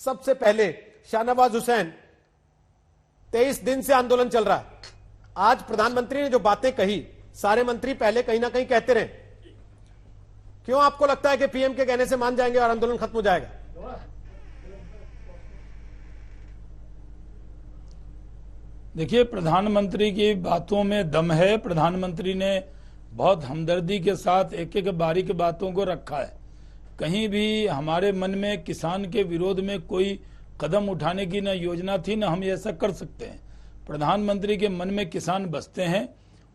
सबसे पहले शाहनवाज हुसैन, 23 दिन से आंदोलन चल रहा है। आज प्रधानमंत्री ने जो बातें कही, सारे मंत्री पहले कहीं ना कहीं कहते रहे, क्यों आपको लगता है कि पीएम के कहने से मान जाएंगे और आंदोलन खत्म हो जाएगा? देखिए, प्रधानमंत्री की बातों में दम है। प्रधानमंत्री ने बहुत हमदर्दी के साथ एक एक बारीक बातों को रखा है। कहीं भी हमारे मन में किसान के विरोध में कोई कदम उठाने की न योजना थी, न हम ऐसा कर सकते हैं। प्रधानमंत्री के मन में किसान बसते हैं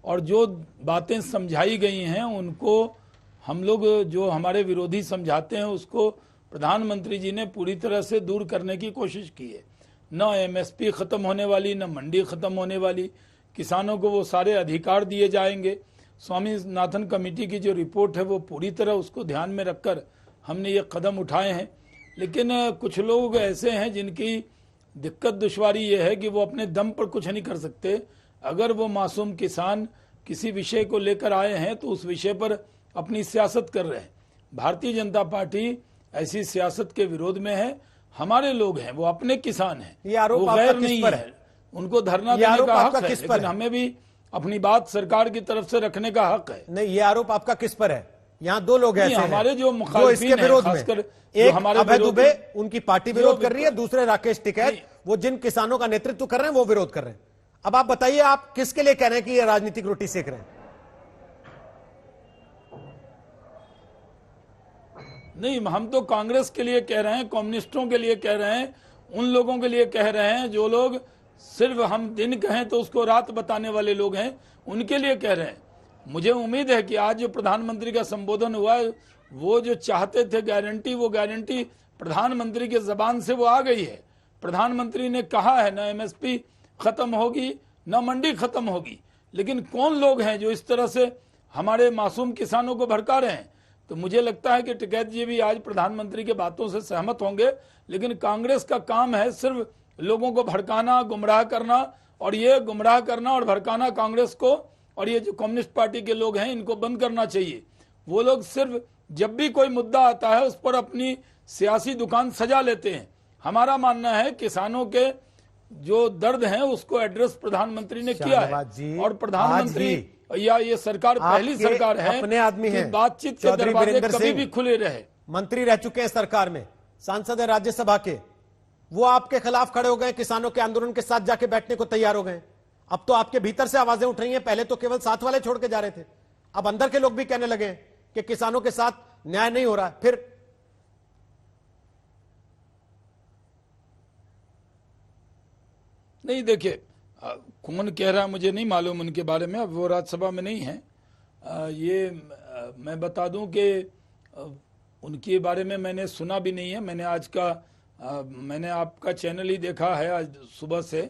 और जो बातें समझाई गई हैं उनको हम लोग, जो हमारे विरोधी समझाते हैं, उसको प्रधानमंत्री जी ने पूरी तरह से दूर करने की कोशिश की है। न एमएसपी खत्म होने वाली, न मंडी खत्म होने वाली। किसानों को वो सारे अधिकार दिए जाएंगे। स्वामीनाथन कमेटी की जो रिपोर्ट है वो पूरी तरह उसको ध्यान में रखकर हमने ये कदम उठाए हैं। लेकिन कुछ लोग ऐसे हैं जिनकी दिक्कत दुश्वारी ये है कि वो अपने दम पर कुछ नहीं कर सकते। अगर वो मासूम किसान किसी विषय को लेकर आए हैं तो उस विषय पर अपनी सियासत कर रहे हैं। भारतीय जनता पार्टी ऐसी सियासत के विरोध में है। हमारे लोग हैं, वो अपने किसान हैं, ये आरोप वो आपका गैर किस नहीं पर है। उनको धरना देने का हक है, लेकिन हमें भी अपनी बात सरकार की तरफ से रखने का हक है। नहीं, ये आरोप आपका किस पर है? यहाँ दो लोग ऐसे हमारे हैं जो जो इसके विरोध में, एक हमारे अभय दुबे, उनकी पार्टी विरोध कर रही है, दूसरे राकेश टिकैत, वो जिन किसानों का नेतृत्व कर रहे हैं वो विरोध कर रहे हैं। अब आप बताइए, आप किसके लिए कह रहे हैं कि ये राजनीतिक रोटी सेक रहे हैं? नहीं, हम तो कांग्रेस के लिए कह रहे हैं, कम्युनिस्टों के लिए कह रहे हैं, उन लोगों के लिए कह रहे हैं जो लोग सिर्फ हम दिन कहें तो उसको रात बताने वाले लोग हैं, उनके लिए कह रहे हैं। मुझे उम्मीद है कि आज जो प्रधानमंत्री का संबोधन हुआ है, वो जो चाहते थे गारंटी, वो गारंटी प्रधानमंत्री के जबान से वो आ गई है। प्रधानमंत्री ने कहा है न एमएसपी खत्म होगी, न मंडी खत्म होगी। लेकिन कौन लोग हैं जो इस तरह से हमारे मासूम किसानों को भड़का रहे हैं? तो मुझे लगता है कि टिकैत जी भी आज प्रधानमंत्री के बातों से सहमत होंगे। लेकिन कांग्रेस का काम है सिर्फ लोगों को भड़काना, गुमराह करना, और ये गुमराह करना और भड़काना कांग्रेस को और ये जो कम्युनिस्ट पार्टी के लोग हैं इनको बंद करना चाहिए। वो लोग सिर्फ जब भी कोई मुद्दा आता है उस पर अपनी सियासी दुकान सजा लेते हैं। हमारा मानना है किसानों के जो दर्द है उसको एड्रेस प्रधानमंत्री ने किया है, और प्रधानमंत्री या ये सरकार पहली सरकार है अपने आदमी है, बातचीत के दरवाजे कभी भी खुले रहे। मंत्री रह चुके हैं सरकार में, सांसद है राज्यसभा के, वो आपके खिलाफ खड़े हो गए, किसानों के आंदोलन के साथ जाके बैठने को तैयार हो गए। अब तो आपके भीतर से आवाजें उठ रही हैं, पहले तो केवल साथ वाले छोड़ के जा रहे थे, अब अंदर के लोग भी कहने लगे कि किसानों के साथ न्याय नहीं हो रहा। फिर नहीं, देखिए, कौन कह रहा है मुझे नहीं मालूम उनके बारे में, अब वो राज्यसभा में नहीं है। मैं बता दूं कि उनके बारे में मैंने सुना भी नहीं है। मैंने आज का मैंने आपका चैनल ही देखा है आज सुबह से,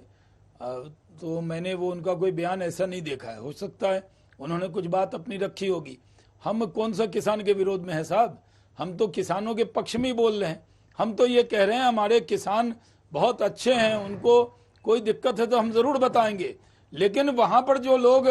तो मैंने वो उनका कोई बयान ऐसा नहीं देखा है। हो सकता है उन्होंने कुछ बात अपनी रखी होगी। हम कौन सा किसान के विरोध में है साहब? हम तो किसानों के पक्ष में ही बोल रहे हैं। हम तो ये कह रहे हैं हमारे किसान बहुत अच्छे हैं, उनको कोई दिक्कत है तो हम जरूर बताएंगे। लेकिन वहां पर जो लोग,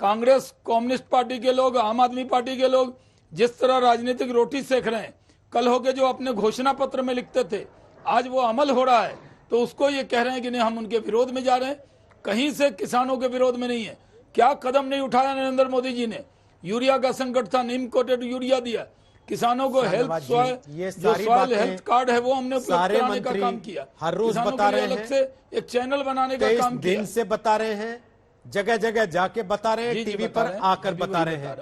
कांग्रेस, कम्युनिस्ट पार्टी के लोग, आम आदमी पार्टी के लोग जिस तरह राजनीतिक रोटी सेक रहे हैं, कल होके जो अपने घोषणा पत्र में लिखते थे आज वो अमल हो रहा है, तो उसको ये कह रहे हैं कि नहीं हम उनके विरोध में जा रहे हैं। कहीं से किसानों के विरोध में नहीं है। क्या कदम नहीं उठाया नरेंद्र मोदी जी ने? यूरिया का संकट था, नीम कोटेड यूरिया दिया किसानों को, हेल्थ सॉइल हेल्थ कार्ड है वो हमने उपलब्ध कराने का काम किया। हर रोज बता रहे हैं, अलग से एक चैनल बनाने का काम किया, दिन से बता रहे हैं, जगह जगह जाके बता रहे हैं, टीवी पर आकर बता रहे हैं।